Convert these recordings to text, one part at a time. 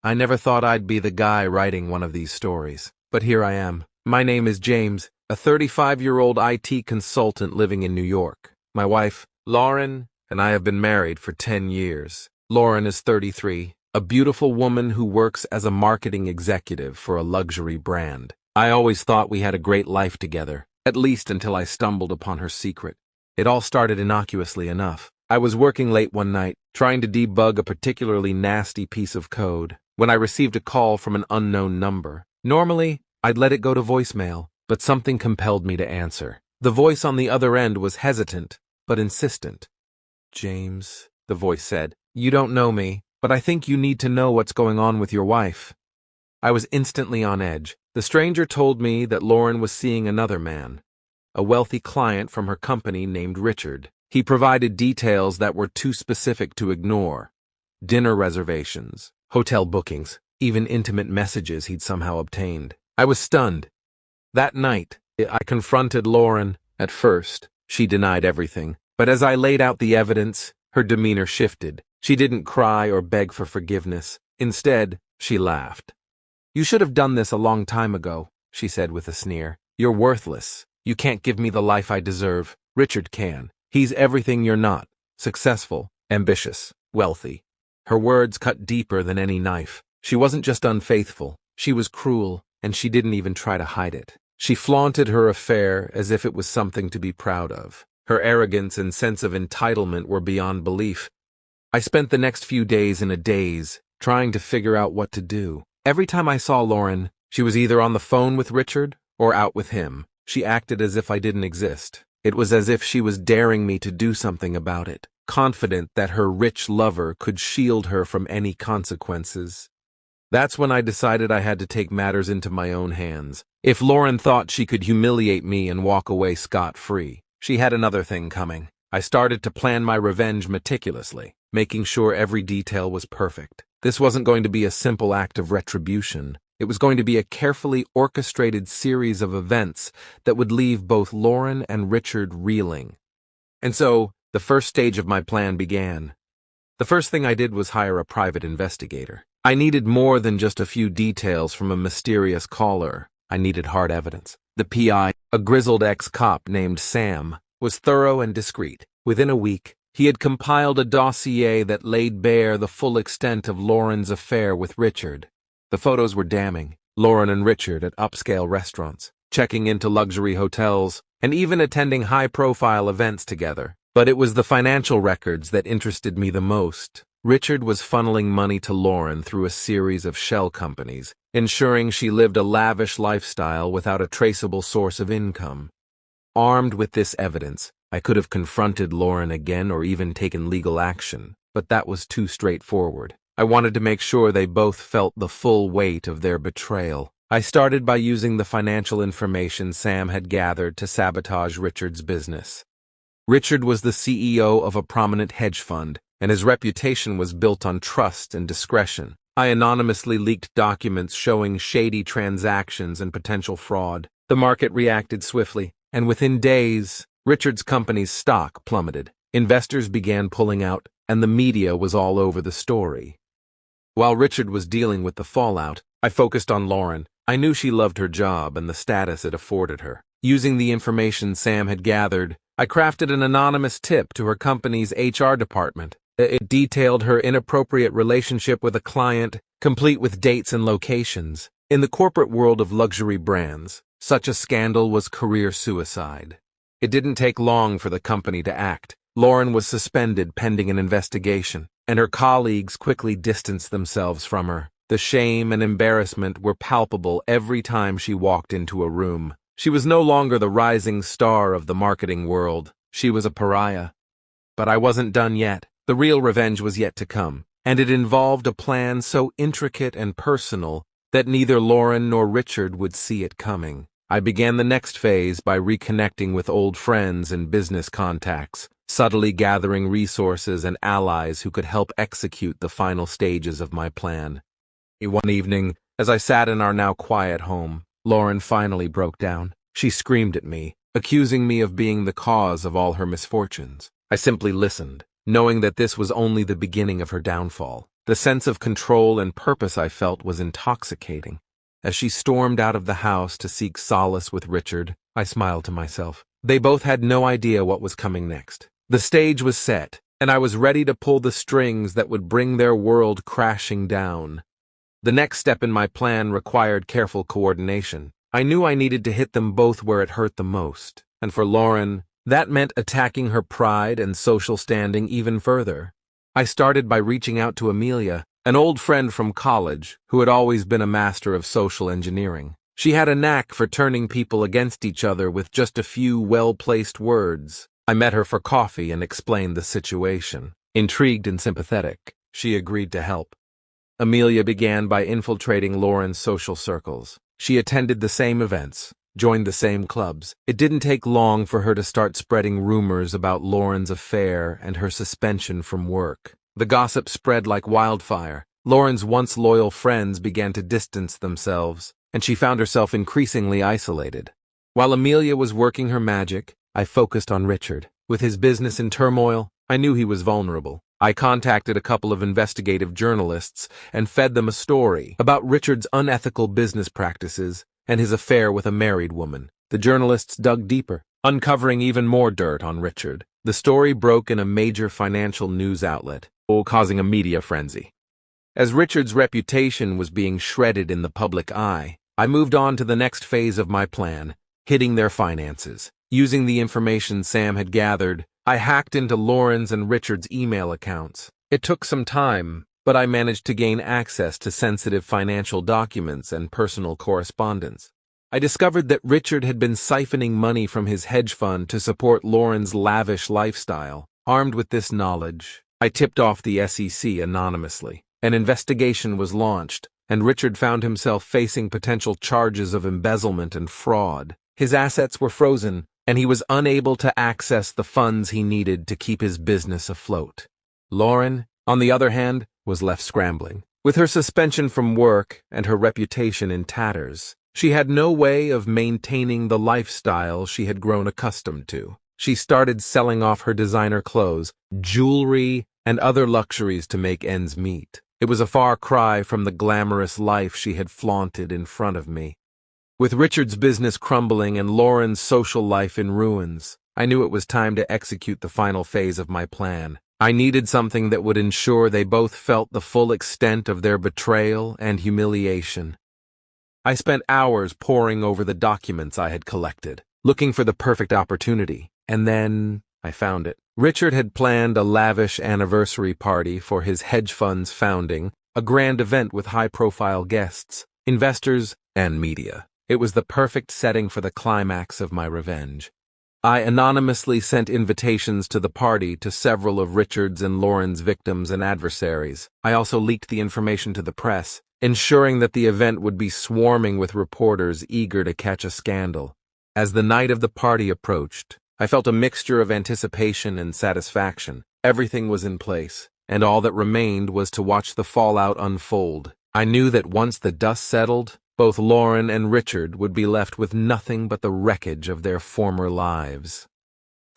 I never thought I'd be the guy writing one of these stories, but here I am. My name is James, a 35-year-old IT consultant living in New York. My wife, Lauren, and I have been married for 10 years. Lauren is 33, a beautiful woman who works as a marketing executive for a luxury brand. I always thought we had a great life together, at least until I stumbled upon her secret. It all started innocuously enough. I was working late one night, trying to debug a particularly nasty piece of code, when I received a call from an unknown number. Normally, I'd let it go to voicemail, but something compelled me to answer. The voice on the other end was hesitant, but insistent. "James," the voice said, "you don't know me, but I think you need to know what's going on with your wife." I was instantly on edge. The stranger told me that Lauren was seeing another man, a wealthy client from her company named Richard. He provided details that were too specific to ignore. Dinner reservations, hotel bookings, even intimate messages he'd somehow obtained. I was stunned. That night, I confronted Lauren. At first, she denied everything, but as I laid out the evidence, her demeanor shifted. She didn't cry or beg for forgiveness. Instead, she laughed. "You should have done this a long time ago," she said with a sneer. "You're worthless. You can't give me the life I deserve. Richard can. He's everything you're not. Successful, ambitious, wealthy." Her words cut deeper than any knife. She wasn't just unfaithful. She was cruel, and she didn't even try to hide it. She flaunted her affair as if it was something to be proud of. Her arrogance and sense of entitlement were beyond belief. I spent the next few days in a daze, trying to figure out what to do. Every time I saw Lauren, she was either on the phone with Richard or out with him. She acted as if I didn't exist. It was as if she was daring me to do something about it, confident that her rich lover could shield her from any consequences. That's when I decided I had to take matters into my own hands. If Lauren thought she could humiliate me and walk away scot-free, she had another thing coming. I started to plan my revenge meticulously, making sure every detail was perfect. This wasn't going to be a simple act of retribution. It was going to be a carefully orchestrated series of events that would leave both Lauren and Richard reeling. And so, the first stage of my plan began. The first thing I did was hire a private investigator. I needed more than just a few details from a mysterious caller. I needed hard evidence. The PI, a grizzled ex-cop named Sam, was thorough and discreet. Within a week, he had compiled a dossier that laid bare the full extent of Lauren's affair with Richard. The photos were damning. Lauren and Richard at upscale restaurants, checking into luxury hotels, and even attending high-profile events together. But it was the financial records that interested me the most. Richard was funneling money to Lauren through a series of shell companies, ensuring she lived a lavish lifestyle without a traceable source of income. Armed with this evidence, I could have confronted Lauren again or even taken legal action, but that was too straightforward. I wanted to make sure they both felt the full weight of their betrayal. I started by using the financial information Sam had gathered to sabotage Richard's business. Richard was the CEO of a prominent hedge fund, and his reputation was built on trust and discretion. I anonymously leaked documents showing shady transactions and potential fraud. The market reacted swiftly, and within days, Richard's company's stock plummeted. Investors began pulling out, and the media was all over the story. While Richard was dealing with the fallout, I focused on Lauren. I knew she loved her job and the status it afforded her. Using the information Sam had gathered, I crafted an anonymous tip to her company's HR department. It detailed her inappropriate relationship with a client, complete with dates and locations. In the corporate world of luxury brands, such a scandal was career suicide. It didn't take long for the company to act. Lauren was suspended pending an investigation, and her colleagues quickly distanced themselves from her. The shame and embarrassment were palpable every time she walked into a room. She was no longer the rising star of the marketing world. She was a pariah. But I wasn't done yet. The real revenge was yet to come, and it involved a plan so intricate and personal that neither Lauren nor Richard would see it coming. I began the next phase by reconnecting with old friends and business contacts, subtly gathering resources and allies who could help execute the final stages of my plan. One evening, as I sat in our now quiet home, Lauren finally broke down. She screamed at me, accusing me of being the cause of all her misfortunes. I simply listened, knowing that this was only the beginning of her downfall. The sense of control and purpose I felt was intoxicating. As she stormed out of the house to seek solace with Richard, I smiled to myself. They both had no idea what was coming next. The stage was set, and I was ready to pull the strings that would bring their world crashing down. The next step in my plan required careful coordination. I knew I needed to hit them both where it hurt the most, and for Lauren, that meant attacking her pride and social standing even further. I started by reaching out to Amelia, an old friend from college who had always been a master of social engineering. She had a knack for turning people against each other with just a few well-placed words. I met her for coffee and explained the situation. Intrigued and sympathetic, she agreed to help. Amelia began by infiltrating Lauren's social circles. She attended the same events, joined the same clubs. It didn't take long for her to start spreading rumors about Lauren's affair and her suspension from work. The gossip spread like wildfire. Lauren's once loyal friends began to distance themselves, and she found herself increasingly isolated. While Amelia was working her magic, I focused on Richard. With his business in turmoil, I knew he was vulnerable. I contacted a couple of investigative journalists and fed them a story about Richard's unethical business practices and his affair with a married woman. The journalists dug deeper, uncovering even more dirt on Richard. The story broke in a major financial news outlet, causing a media frenzy. As Richard's reputation was being shredded in the public eye, I moved on to the next phase of my plan, hitting their finances. Using the information Sam had gathered, I hacked into Lauren's and Richard's email accounts. It took some time, but I managed to gain access to sensitive financial documents and personal correspondence. I discovered that Richard had been siphoning money from his hedge fund to support Lauren's lavish lifestyle. Armed with this knowledge, I tipped off the SEC anonymously. An investigation was launched, and Richard found himself facing potential charges of embezzlement and fraud. His assets were frozen, and he was unable to access the funds he needed to keep his business afloat. Lauren, on the other hand, was left scrambling. With her suspension from work and her reputation in tatters, she had no way of maintaining the lifestyle she had grown accustomed to. She started selling off her designer clothes, jewelry, and other luxuries to make ends meet. It was a far cry from the glamorous life she had flaunted in front of me. With Richard's business crumbling and Lauren's social life in ruins, I knew it was time to execute the final phase of my plan. I needed something that would ensure they both felt the full extent of their betrayal and humiliation. I spent hours poring over the documents I had collected, looking for the perfect opportunity, and then I found it. Richard had planned a lavish anniversary party for his hedge fund's founding, a grand event with high-profile guests, investors, and media. It was the perfect setting for the climax of my revenge. I anonymously sent invitations to the party to several of Richard's and Lauren's victims and adversaries. I also leaked the information to the press, ensuring that the event would be swarming with reporters eager to catch a scandal. As the night of the party approached, I felt a mixture of anticipation and satisfaction. Everything was in place, and all that remained was to watch the fallout unfold. I knew that once the dust settled, both Lauren and Richard would be left with nothing but the wreckage of their former lives.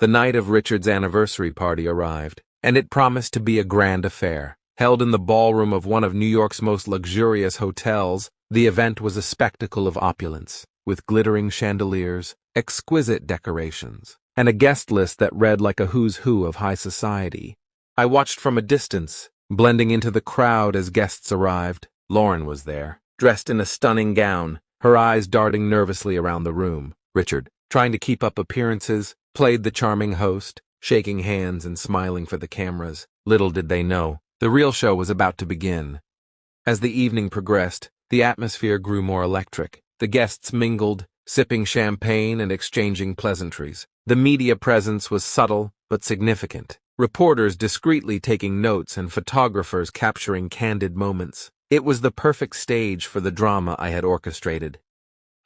The night of Richard's anniversary party arrived, and it promised to be a grand affair. Held in the ballroom of one of New York's most luxurious hotels, the event was a spectacle of opulence, with glittering chandeliers, exquisite decorations, and a guest list that read like a who's who of high society. I watched from a distance, blending into the crowd as guests arrived. Lauren was there, dressed in a stunning gown, her eyes darting nervously around the room. Richard, trying to keep up appearances, played the charming host, shaking hands and smiling for the cameras. Little did they know, the real show was about to begin. As the evening progressed, the atmosphere grew more electric. The guests mingled, sipping champagne and exchanging pleasantries. The media presence was subtle but significant. Reporters discreetly taking notes and photographers capturing candid moments. It was the perfect stage for the drama I had orchestrated.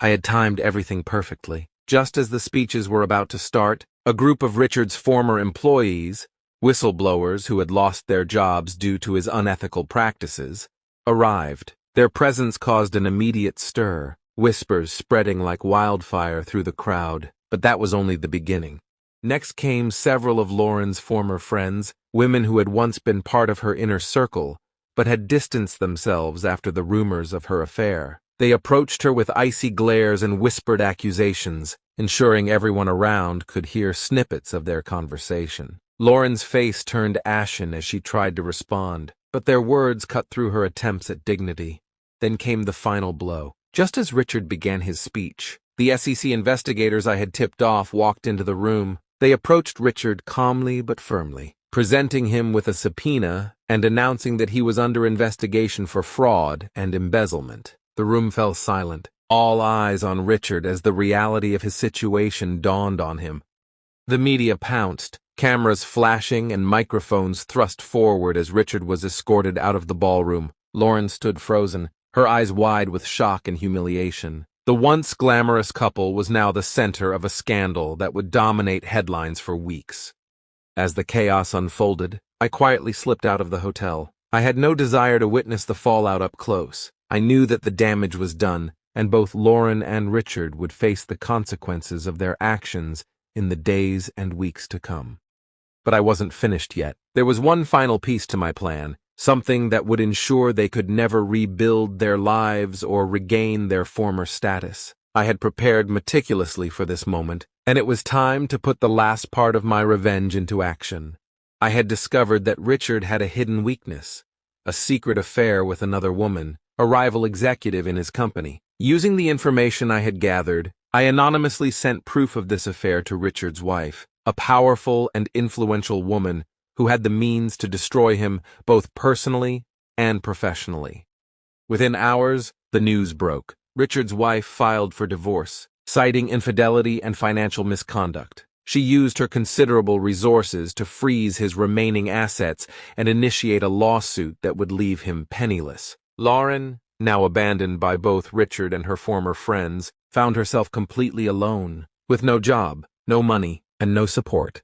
I had timed everything perfectly. Just as the speeches were about to start, a group of Richard's former employees, whistleblowers who had lost their jobs due to his unethical practices, arrived. Their presence caused an immediate stir, whispers spreading like wildfire through the crowd, but that was only the beginning. Next came several of Lauren's former friends, women who had once been part of her inner circle, but had distanced themselves after the rumors of her affair. They approached her with icy glares and whispered accusations, ensuring everyone around could hear snippets of their conversation. Lauren's face turned ashen as she tried to respond, but their words cut through her attempts at dignity. Then came the final blow. Just as Richard began his speech, the SEC investigators I had tipped off walked into the room. They approached Richard calmly but firmly, presenting him with a subpoena and announcing that he was under investigation for fraud and embezzlement. The room fell silent, all eyes on Richard as the reality of his situation dawned on him. The media pounced, cameras flashing and microphones thrust forward as Richard was escorted out of the ballroom. Lauren stood frozen, her eyes wide with shock and humiliation. The once glamorous couple was now the center of a scandal that would dominate headlines for weeks. As the chaos unfolded, I quietly slipped out of the hotel. I had no desire to witness the fallout up close. I knew that the damage was done, and both Lauren and Richard would face the consequences of their actions in the days and weeks to come. But I wasn't finished yet. There was one final piece to my plan, something that would ensure they could never rebuild their lives or regain their former status. I had prepared meticulously for this moment, and it was time to put the last part of my revenge into action. I had discovered that Richard had a hidden weakness, a secret affair with another woman, a rival executive in his company. Using the information I had gathered, I anonymously sent proof of this affair to Richard's wife, a powerful and influential woman who had the means to destroy him both personally and professionally. Within hours, the news broke. Richard's wife filed for divorce, citing infidelity and financial misconduct. She used her considerable resources to freeze his remaining assets and initiate a lawsuit that would leave him penniless. Lauren, now abandoned by both Richard and her former friends, found herself completely alone, with no job, no money, and no support.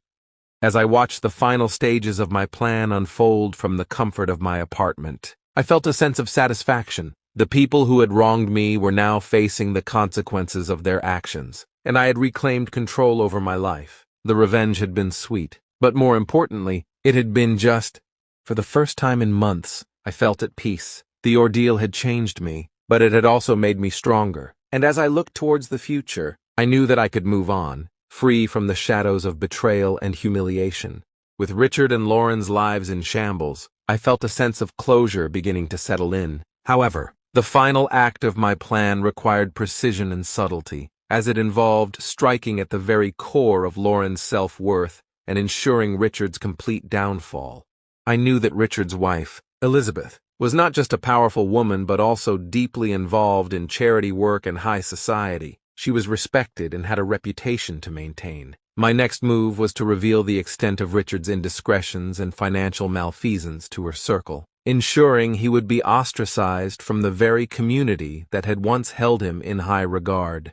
As I watched the final stages of my plan unfold from the comfort of my apartment, I felt a sense of satisfaction. The people who had wronged me were now facing the consequences of their actions, and I had reclaimed control over my life. The revenge had been sweet, but more importantly, it had been just. For the first time in months, I felt at peace. The ordeal had changed me, but it had also made me stronger. And as I looked towards the future, I knew that I could move on, free from the shadows of betrayal and humiliation. With Richard and Lauren's lives in shambles, I felt a sense of closure beginning to settle in. However, the final act of my plan required precision and subtlety, as it involved striking at the very core of Lauren's self-worth and ensuring Richard's complete downfall. I knew that Richard's wife, Elizabeth, was not just a powerful woman but also deeply involved in charity work and high society. She was respected and had a reputation to maintain. My next move was to reveal the extent of Richard's indiscretions and financial malfeasance to her circle, ensuring he would be ostracized from the very community that had once held him in high regard.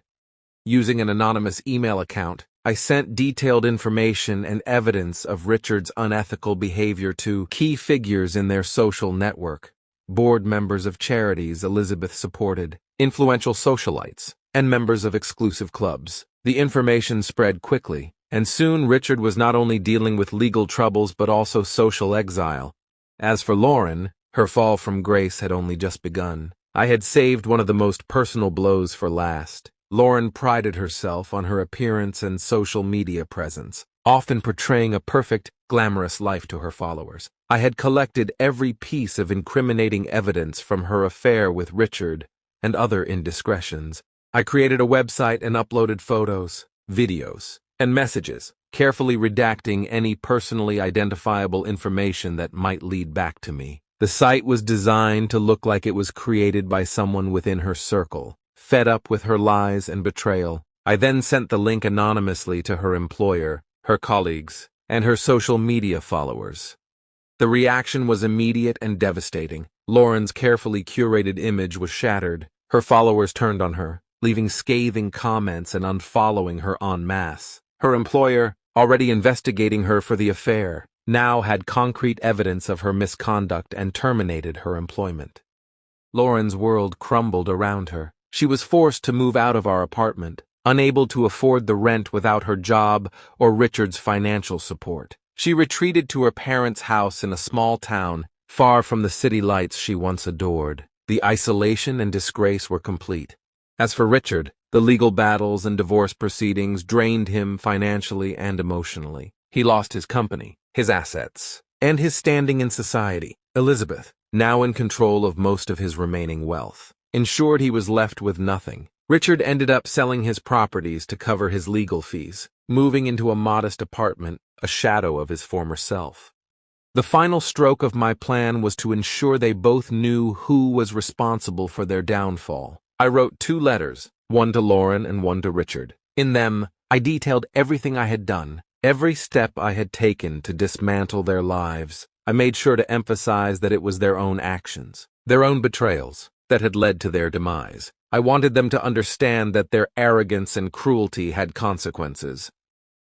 Using an anonymous email account, I sent detailed information and evidence of Richard's unethical behavior to key figures in their social network, board members of charities Elizabeth supported, influential socialites, and members of exclusive clubs. The information spread quickly, and soon Richard was not only dealing with legal troubles but also social exile. As for Lauren, her fall from grace had only just begun. I had saved one of the most personal blows for last. Lauren prided herself on her appearance and social media presence, often portraying a perfect, glamorous life to her followers. I had collected every piece of incriminating evidence from her affair with Richard and other indiscretions. I created a website and uploaded photos, videos, and messages, carefully redacting any personally identifiable information that might lead back to me. The site was designed to look like it was created by someone within her circle, fed up with her lies and betrayal. I then sent the link anonymously to her employer, her colleagues, and her social media followers. The reaction was immediate and devastating. Lauren's carefully curated image was shattered. Her followers turned on her, leaving scathing comments and unfollowing her en masse. Her employer, already investigating her for the affair, now had concrete evidence of her misconduct and terminated her employment. Lauren's world crumbled around her. She was forced to move out of our apartment, unable to afford the rent without her job or Richard's financial support. She retreated to her parents' house in a small town, far from the city lights she once adored. The isolation and disgrace were complete. As for Richard, the legal battles and divorce proceedings drained him financially and emotionally. He lost his company, his assets, and his standing in society. Elizabeth, now in control of most of his remaining wealth, ensured he was left with nothing. Richard ended up selling his properties to cover his legal fees, moving into a modest apartment, a shadow of his former self. The final stroke of my plan was to ensure they both knew who was responsible for their downfall. I wrote 2 letters, one to Lauren and one to Richard. In them, I detailed everything I had done, every step I had taken to dismantle their lives. I made sure to emphasize that it was their own actions, their own betrayals, that had led to their demise. I wanted them to understand that their arrogance and cruelty had consequences.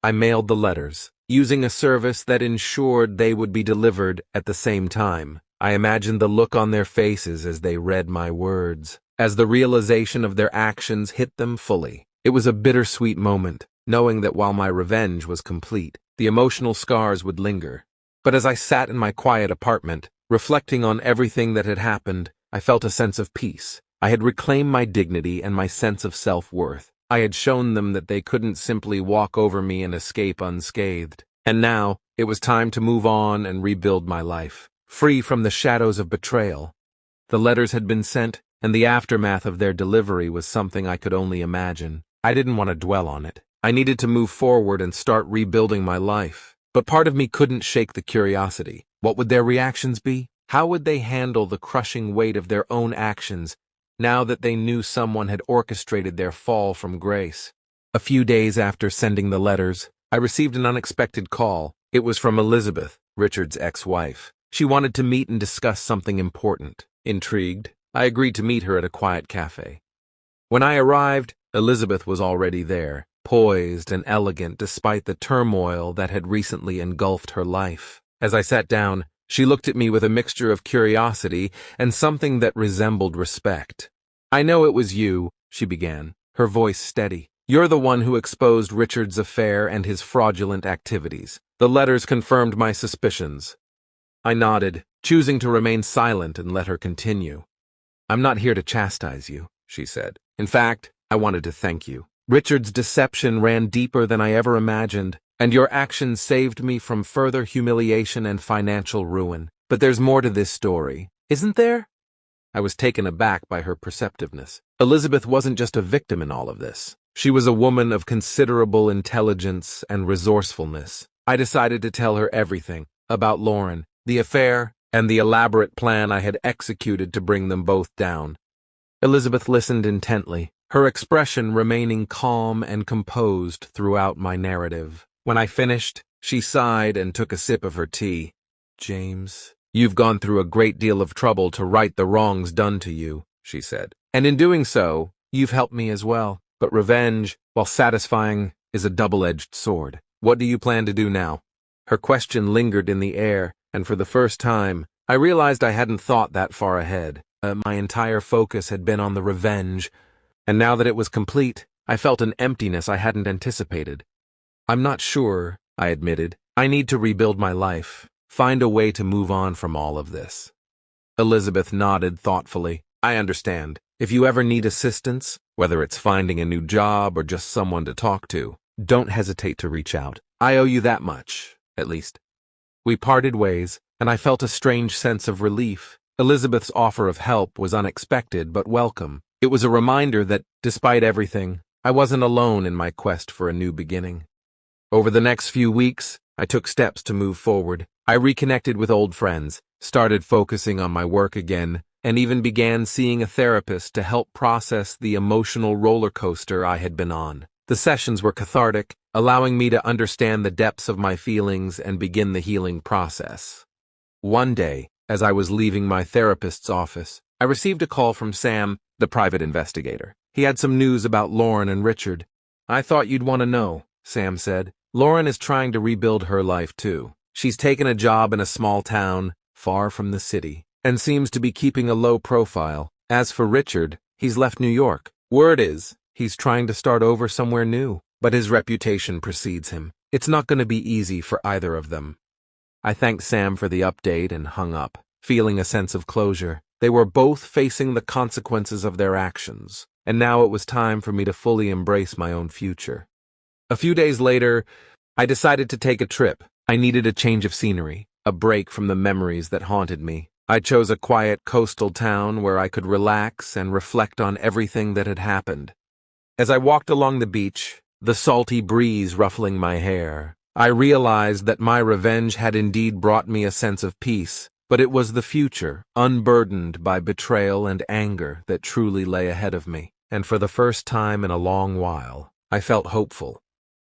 I mailed the letters, using a service that ensured they would be delivered at the same time. I imagined the look on their faces as they read my words, as the realization of their actions hit them fully. It was a bittersweet moment, knowing that while my revenge was complete, the emotional scars would linger. But as I sat in my quiet apartment, reflecting on everything that had happened, I felt a sense of peace. I had reclaimed my dignity and my sense of self-worth. I had shown them that they couldn't simply walk over me and escape unscathed. And now, it was time to move on and rebuild my life, free from the shadows of betrayal. The letters had been sent, and the aftermath of their delivery was something I could only imagine. I didn't want to dwell on it. I needed to move forward and start rebuilding my life. But part of me couldn't shake the curiosity. What would their reactions be? How would they handle the crushing weight of their own actions, now that they knew someone had orchestrated their fall from grace? A few days after sending the letters, I received an unexpected call. It was from Elizabeth, Richard's ex-wife. She wanted to meet and discuss something important. Intrigued, I agreed to meet her at a quiet cafe. When I arrived, Elizabeth was already there, poised and elegant despite the turmoil that had recently engulfed her life. As I sat down, she looked at me with a mixture of curiosity and something that resembled respect. "I know it was you," she began, her voice steady. "You're the one who exposed Richard's affair and his fraudulent activities. The letters confirmed my suspicions." I nodded, choosing to remain silent and let her continue. "I'm not here to chastise you," she said. "In fact, I wanted to thank you. Richard's deception ran deeper than I ever imagined, and your actions saved me from further humiliation and financial ruin. But there's more to this story, isn't there?" I was taken aback by her perceptiveness. Elizabeth wasn't just a victim in all of this. She was a woman of considerable intelligence and resourcefulness. I decided to tell her everything about Lauren, the affair, and the elaborate plan I had executed to bring them both down. Elizabeth listened intently, her expression remaining calm and composed throughout my narrative. When I finished, she sighed and took a sip of her tea. "James, you've gone through a great deal of trouble to right the wrongs done to you," she said. "And in doing so, you've helped me as well. But revenge, while satisfying, is a double-edged sword. What do you plan to do now?" Her question lingered in the air, and for the first time, I realized I hadn't thought that far ahead. My entire focus had been on the revenge, and now that it was complete, I felt an emptiness I hadn't anticipated. "I'm not sure," I admitted. "I need to rebuild my life, find a way to move on from all of this." Elizabeth nodded thoughtfully. "I understand. If you ever need assistance, whether it's finding a new job or just someone to talk to, don't hesitate to reach out. I owe you that much, at least." We parted ways, and I felt a strange sense of relief. Elizabeth's offer of help was unexpected but welcome. It was a reminder that, despite everything, I wasn't alone in my quest for a new beginning. Over the next few weeks, I took steps to move forward. I reconnected with old friends, started focusing on my work again, and even began seeing a therapist to help process the emotional roller coaster I had been on. The sessions were cathartic, allowing me to understand the depths of my feelings and begin the healing process. One day, as I was leaving my therapist's office, I received a call from Sam, the private investigator. He had some news about Lauren and Richard. "I thought you'd want to know," Sam said. "Lauren is trying to rebuild her life too. She's taken a job in a small town, far from the city, and seems to be keeping a low profile. As for Richard, he's left New York. Word is, he's trying to start over somewhere new, but his reputation precedes him. It's not going to be easy for either of them." I thanked Sam for the update and hung up, feeling a sense of closure. They were both facing the consequences of their actions, and now it was time for me to fully embrace my own future. A few days later, I decided to take a trip. I needed a change of scenery, a break from the memories that haunted me. I chose a quiet coastal town where I could relax and reflect on everything that had happened. As I walked along the beach, the salty breeze ruffling my hair, I realized that my revenge had indeed brought me a sense of peace, but it was the future, unburdened by betrayal and anger, that truly lay ahead of me. And for the first time in a long while, I felt hopeful.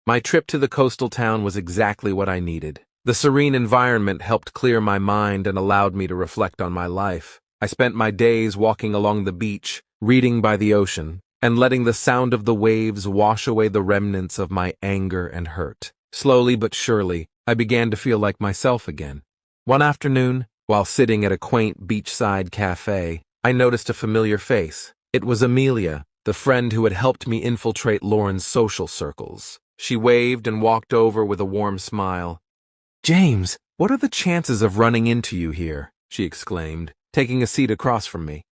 My trip to the coastal town was exactly what I needed. The serene environment helped clear my mind and allowed me to reflect on my life. I spent my days walking along the beach, reading by the ocean, and letting the sound of the waves wash away the remnants of my anger and hurt. Slowly but surely, I began to feel like myself again. One afternoon, while sitting at a quaint beachside cafe, I noticed a familiar face. It was Amelia, the friend who had helped me infiltrate Lauren's social circles. She waved and walked over with a warm smile. "James, what are the chances of running into you here?" she exclaimed, taking a seat across from me.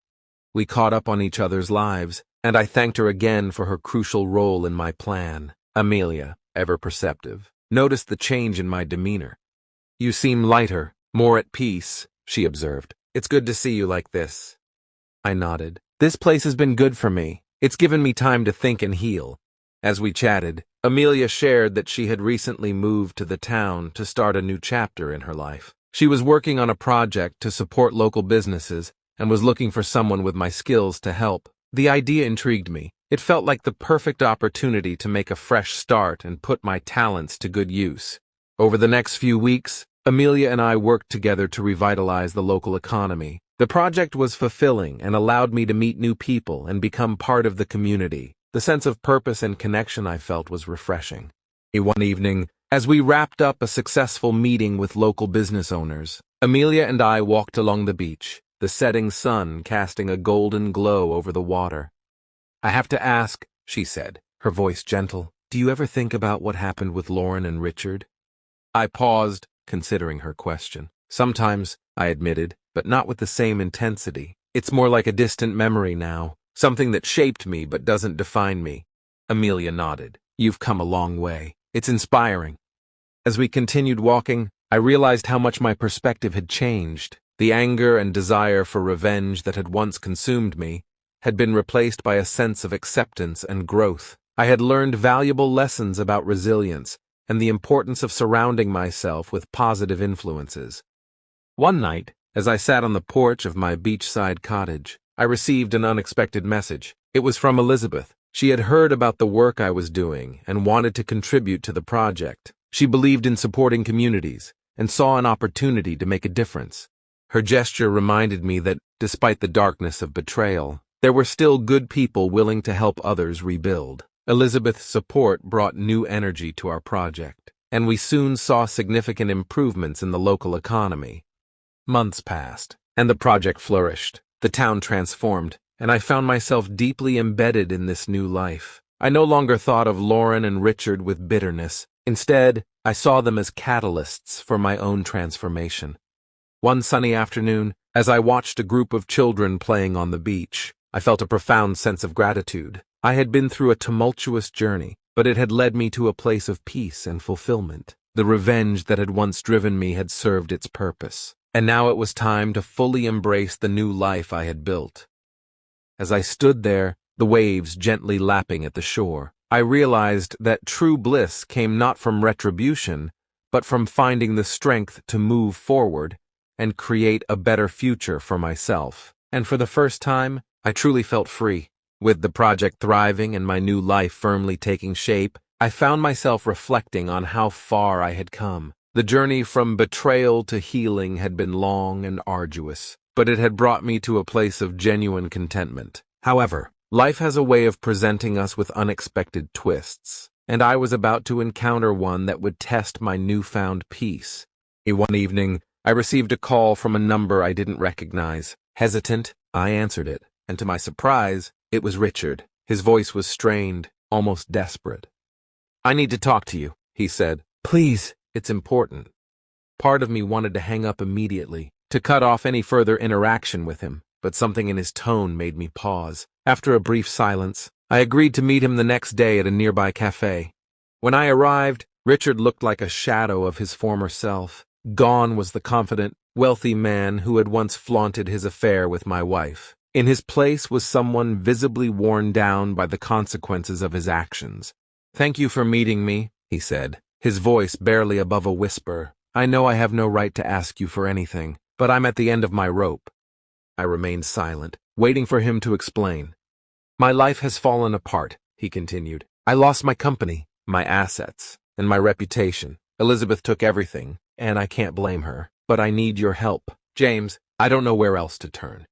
We caught up on each other's lives, and I thanked her again for her crucial role in my plan. Amelia, ever perceptive, noticed the change in my demeanor. "You seem lighter, more at peace," she observed. "It's good to see you like this." I nodded. "This place has been good for me. It's given me time to think and heal." As we chatted, Amelia shared that she had recently moved to the town to start a new chapter in her life. She was working on a project to support local businesses and was looking for someone with my skills to help. The idea intrigued me. It felt like the perfect opportunity to make a fresh start and put my talents to good use. Over the next few weeks, Amelia and I worked together to revitalize the local economy. The project was fulfilling and allowed me to meet new people and become part of the community. The sense of purpose and connection I felt was refreshing. One evening, as we wrapped up a successful meeting with local business owners, Amelia and I walked along the beach, the setting sun casting a golden glow over the water. "I have to ask," she said, her voice gentle, "do you ever think about what happened with Lauren and Richard?" I paused, considering her question. "Sometimes," I admitted, "but not with the same intensity. It's more like a distant memory now. Something that shaped me but doesn't define me." Amelia nodded. "You've come a long way. It's inspiring." As we continued walking, I realized how much my perspective had changed. The anger and desire for revenge that had once consumed me had been replaced by a sense of acceptance and growth. I had learned valuable lessons about resilience and the importance of surrounding myself with positive influences. One night, as I sat on the porch of my beachside cottage, I received an unexpected message. It was from Elizabeth. She had heard about the work I was doing and wanted to contribute to the project. She believed in supporting communities and saw an opportunity to make a difference. Her gesture reminded me that, despite the darkness of betrayal, there were still good people willing to help others rebuild. Elizabeth's support brought new energy to our project, and we soon saw significant improvements in the local economy. Months passed, and the project flourished. The town transformed, and I found myself deeply embedded in this new life. I no longer thought of Lauren and Richard with bitterness. Instead, I saw them as catalysts for my own transformation. One sunny afternoon, as I watched a group of children playing on the beach, I felt a profound sense of gratitude. I had been through a tumultuous journey, but it had led me to a place of peace and fulfillment. The revenge that had once driven me had served its purpose, and now it was time to fully embrace the new life I had built. As I stood there, the waves gently lapping at the shore, I realized that true bliss came not from retribution, but from finding the strength to move forward and create a better future for myself. And for the first time, I truly felt free. With the project thriving and my new life firmly taking shape, I found myself reflecting on how far I had come. The journey from betrayal to healing had been long and arduous, but it had brought me to a place of genuine contentment. However, life has a way of presenting us with unexpected twists, and I was about to encounter one that would test my newfound peace. One evening, I received a call from a number I didn't recognize. Hesitant, I answered it, and to my surprise, it was Richard. His voice was strained, almost desperate. "I need to talk to you," he said. "Please, it's important." Part of me wanted to hang up immediately, to cut off any further interaction with him, but something in his tone made me pause. After a brief silence, I agreed to meet him the next day at a nearby cafe. When I arrived, Richard looked like a shadow of his former self. Gone was the confident, wealthy man who had once flaunted his affair with my wife. In his place was someone visibly worn down by the consequences of his actions. "Thank you for meeting me," he said, his voice barely above a whisper. "I know I have no right to ask you for anything, but I'm at the end of my rope." I remained silent, waiting for him to explain. "My life has fallen apart," he continued. "I lost my company, my assets, and my reputation. Elizabeth took everything, and I can't blame her. But I need your help. James, I don't know where else to turn."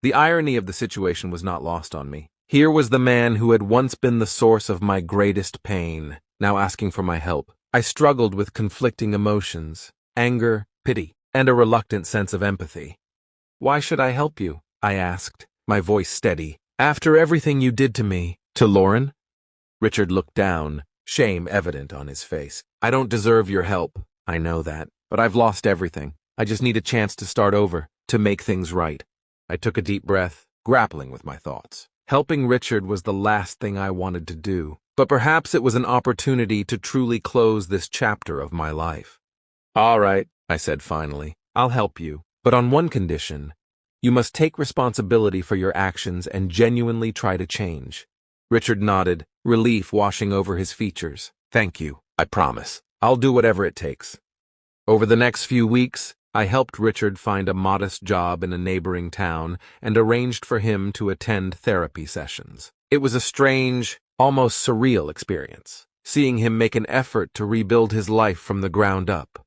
The irony of the situation was not lost on me. Here was the man who had once been the source of my greatest pain, now asking for my help. I struggled with conflicting emotions, anger, pity, and a reluctant sense of empathy. "Why should I help you?" I asked, my voice steady. "After everything you did to me." "To Lauren?" Richard looked down, shame evident on his face. "I don't deserve your help. I know that. But I've lost everything. I just need a chance to start over, to make things right." I took a deep breath, grappling with my thoughts. Helping Richard was the last thing I wanted to do, but perhaps it was an opportunity to truly close this chapter of my life. "All right," I said finally. "I'll help you, but on one condition. You must take responsibility for your actions and genuinely try to change." Richard nodded, relief washing over his features. "Thank you. I promise. I'll do whatever it takes." Over the next few weeks, I helped Richard find a modest job in a neighboring town and arranged for him to attend therapy sessions. It was a strange, almost surreal experience, seeing him make an effort to rebuild his life from the ground up.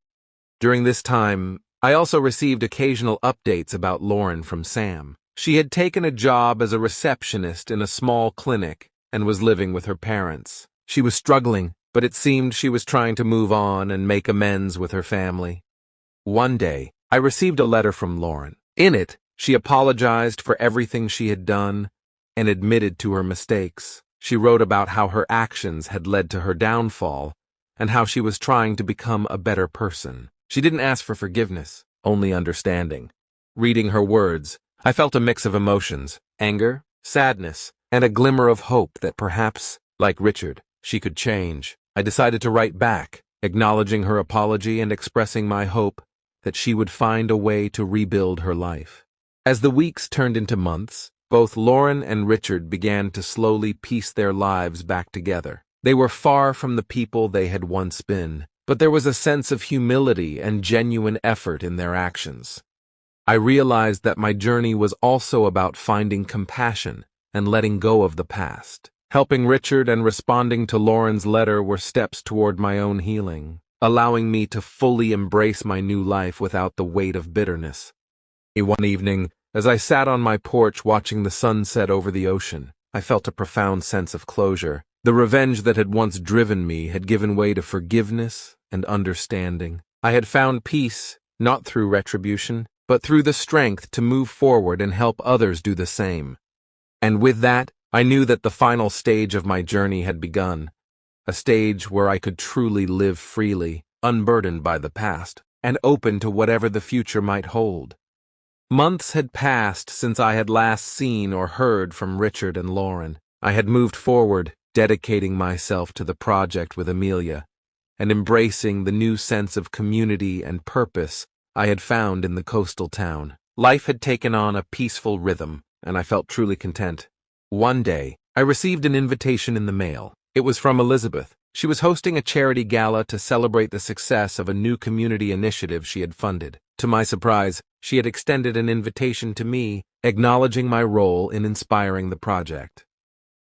During this time, I also received occasional updates about Lauren from Sam. She had taken a job as a receptionist in a small clinic and was living with her parents. She was struggling, but it seemed she was trying to move on and make amends with her family. One day, I received a letter from Lauren. In it, she apologized for everything she had done and admitted to her mistakes. She wrote about how her actions had led to her downfall and how she was trying to become a better person. She didn't ask for forgiveness, only understanding. Reading her words, I felt a mix of emotions, anger, sadness, and a glimmer of hope that perhaps, like Richard, she could change. I decided to write back, acknowledging her apology and expressing my hope that she would find a way to rebuild her life. As the weeks turned into months, both Lauren and Richard began to slowly piece their lives back together. They were far from the people they had once been, but there was a sense of humility and genuine effort in their actions. I realized that my journey was also about finding compassion and letting go of the past. Helping Richard and responding to Lauren's letter were steps toward my own healing, allowing me to fully embrace my new life without the weight of bitterness. One evening, as I sat on my porch watching the sun set over the ocean, I felt a profound sense of closure. The revenge that had once driven me had given way to forgiveness and understanding. I had found peace, not through retribution, but through the strength to move forward and help others do the same. And with that, I knew that the final stage of my journey had begun, a stage where I could truly live freely, unburdened by the past, and open to whatever the future might hold. Months had passed since I had last seen or heard from Richard and Lauren. I had moved forward, dedicating myself to the project with Amelia, and embracing the new sense of community and purpose I had found in the coastal town. Life had taken on a peaceful rhythm, and I felt truly content. One day, I received an invitation in the mail. It was from Elizabeth. She was hosting a charity gala to celebrate the success of a new community initiative she had funded. To my surprise, she had extended an invitation to me, acknowledging my role in inspiring the project.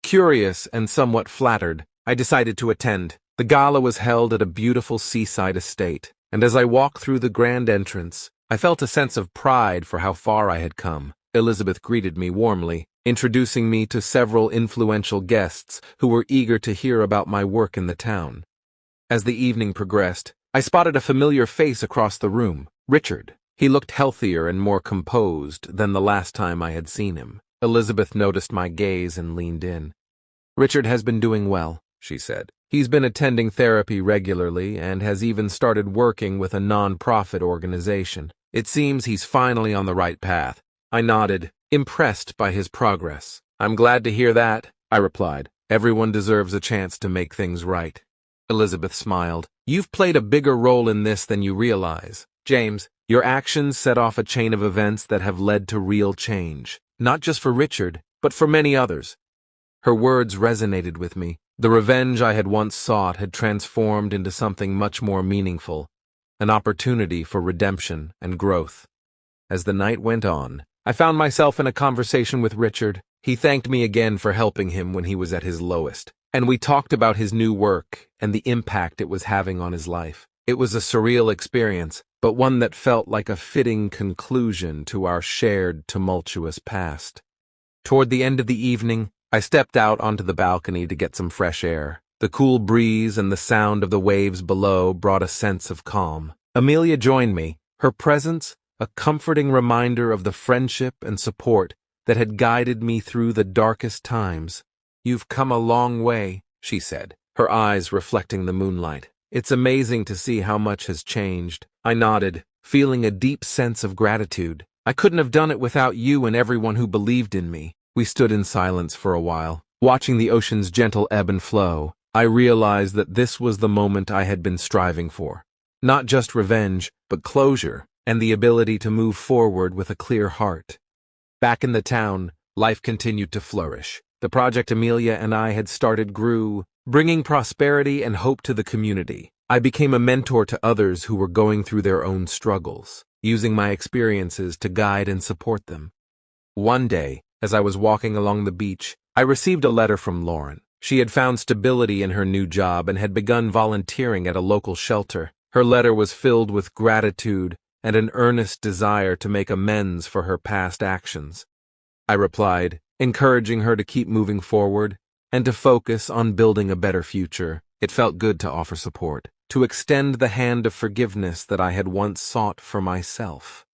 Curious and somewhat flattered, I decided to attend. The gala was held at a beautiful seaside estate, and as I walked through the grand entrance, I felt a sense of pride for how far I had come. Elizabeth greeted me warmly, introducing me to several influential guests who were eager to hear about my work in the town. As the evening progressed, I spotted a familiar face across the room, Richard. He looked healthier and more composed than the last time I had seen him. Elizabeth noticed my gaze and leaned in. "Richard has been doing well," she said. "He's been attending therapy regularly and has even started working with a non-profit organization. It seems he's finally on the right path. I nodded, impressed by his progress. I'm glad to hear that, I replied. Everyone deserves a chance to make things right. Elizabeth smiled. You've played a bigger role in this than you realize. James, your actions set off a chain of events that have led to real change. Not just for Richard, but for many others. Her words resonated with me. The revenge I had once sought had transformed into something much more meaningful, an opportunity for redemption and growth. As the night went on, I found myself in a conversation with Richard. He thanked me again for helping him when he was at his lowest, and we talked about his new work and the impact it was having on his life. It was a surreal experience, but one that felt like a fitting conclusion to our shared tumultuous past. Toward the end of the evening, I stepped out onto the balcony to get some fresh air. The cool breeze and the sound of the waves below brought a sense of calm. Amelia joined me, her presence a comforting reminder of the friendship and support that had guided me through the darkest times. You've come a long way, she said, her eyes reflecting the moonlight. It's amazing to see how much has changed. I nodded, feeling a deep sense of gratitude. I couldn't have done it without you and everyone who believed in me. We stood in silence for a while, watching the ocean's gentle ebb and flow. I realized that this was the moment I had been striving for. Not just revenge, but closure, and the ability to move forward with a clear heart. Back in the town, life continued to flourish. The project Amelia and I had started grew, bringing prosperity and hope to the community. I became a mentor to others who were going through their own struggles, using my experiences to guide and support them. One day, as I was walking along the beach, I received a letter from Lauren. She had found stability in her new job and had begun volunteering at a local shelter. Her letter was filled with gratitude and an earnest desire to make amends for her past actions. I replied, encouraging her to keep moving forward and to focus on building a better future. It felt good to offer support, to extend the hand of forgiveness that I had once sought for myself.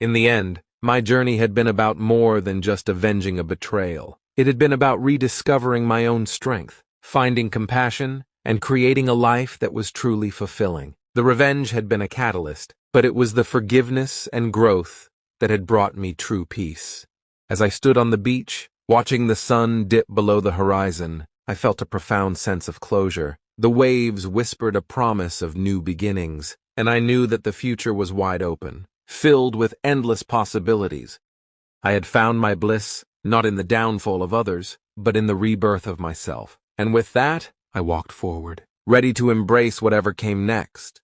In the end, my journey had been about more than just avenging a betrayal. It had been about rediscovering my own strength, finding compassion, and creating a life that was truly fulfilling. The revenge had been a catalyst, but it was the forgiveness and growth that had brought me true peace. As I stood on the beach, watching the sun dip below the horizon, I felt a profound sense of closure. The waves whispered a promise of new beginnings, and I knew that the future was wide open, filled with endless possibilities. I had found my bliss, not in the downfall of others, but in the rebirth of myself. And with that, I walked forward, ready to embrace whatever came next.